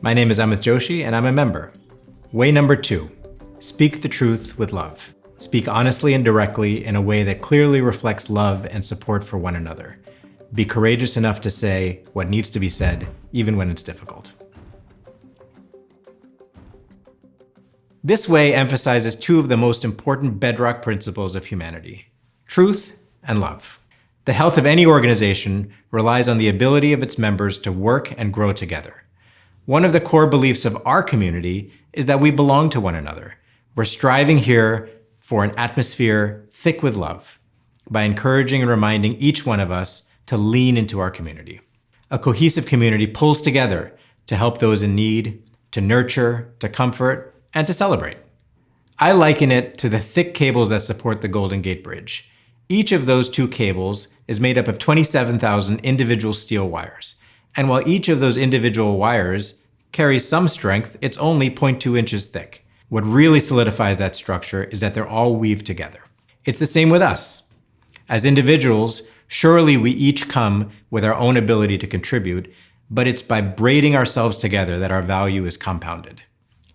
My name is Amit Joshi, and I'm a member. Way number 2, speak the truth with love. Speak honestly and directly in a way that clearly reflects love and support for one another. Be courageous enough to say what needs to be said, even when it's difficult. This way emphasizes two of the most important bedrock principles of humanity: truth and love. The health of any organization relies on the ability of its members to work and grow together. One of the core beliefs of our community is that we belong to one another. We're striving here for an atmosphere thick with love by encouraging and reminding each one of us to lean into our community. A cohesive community pulls together to help those in need, to nurture, to comfort, and to celebrate. I liken it to the thick cables that support the Golden Gate Bridge. Each of those 2 cables is made up of 27,000 individual steel wires. And while each of those individual wires carries some strength, it's only 0.2 inches thick. What really solidifies that structure is that they're all weaved together. It's the same with us. As individuals, surely we each come with our own ability to contribute, but it's by braiding ourselves together that our value is compounded.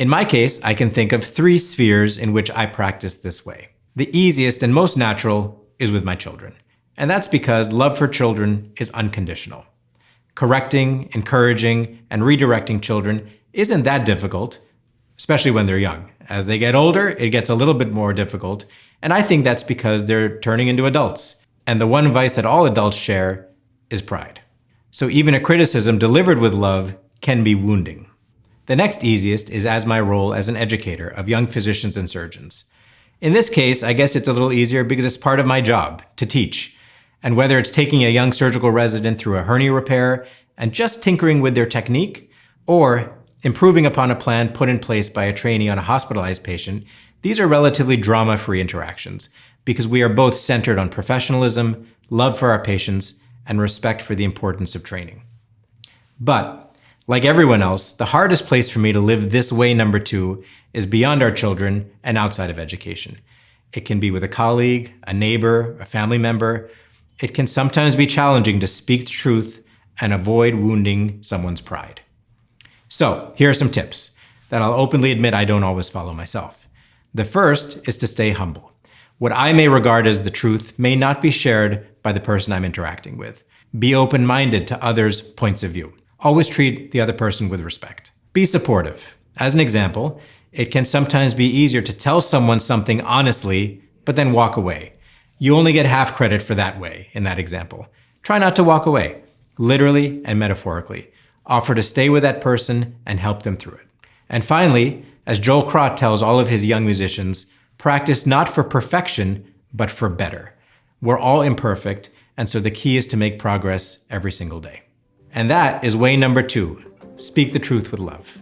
In my case, I can think of 3 spheres in which I practice this way. The easiest and most natural is with my children. And that's because love for children is unconditional. Correcting, encouraging, and redirecting children isn't that difficult, especially when they're young. As they get older, it gets a little bit more difficult, and I think that's because they're turning into adults. And the one vice that all adults share is pride. So even a criticism delivered with love can be wounding. The next easiest is as my role as an educator of young physicians and surgeons. In this case, I guess it's a little easier because it's part of my job to teach. And whether it's taking a young surgical resident through a hernia repair and just tinkering with their technique, or improving upon a plan put in place by a trainee on a hospitalized patient, these are relatively drama-free interactions because we are both centered on professionalism, love for our patients, and respect for the importance of training. But, like everyone else, the hardest place for me to live this way number 2 is beyond our children and outside of education. It can be with a colleague, a neighbor, a family member. It can sometimes be challenging to speak the truth and avoid wounding someone's pride. So, here are some tips that I'll openly admit I don't always follow myself. The first is to stay humble. What I may regard as the truth may not be shared by the person I'm interacting with. Be open-minded to others' points of view. Always treat the other person with respect. Be supportive. As an example, it can sometimes be easier to tell someone something honestly, but then walk away. You only get half credit for that way, in that example. Try not to walk away, literally and metaphorically. Offer to stay with that person and help them through it. And finally, as Joel Crott tells all of his young musicians, practice not for perfection, but for better. We're all imperfect, and so the key is to make progress every single day. And that is way number 2, speak the truth with love.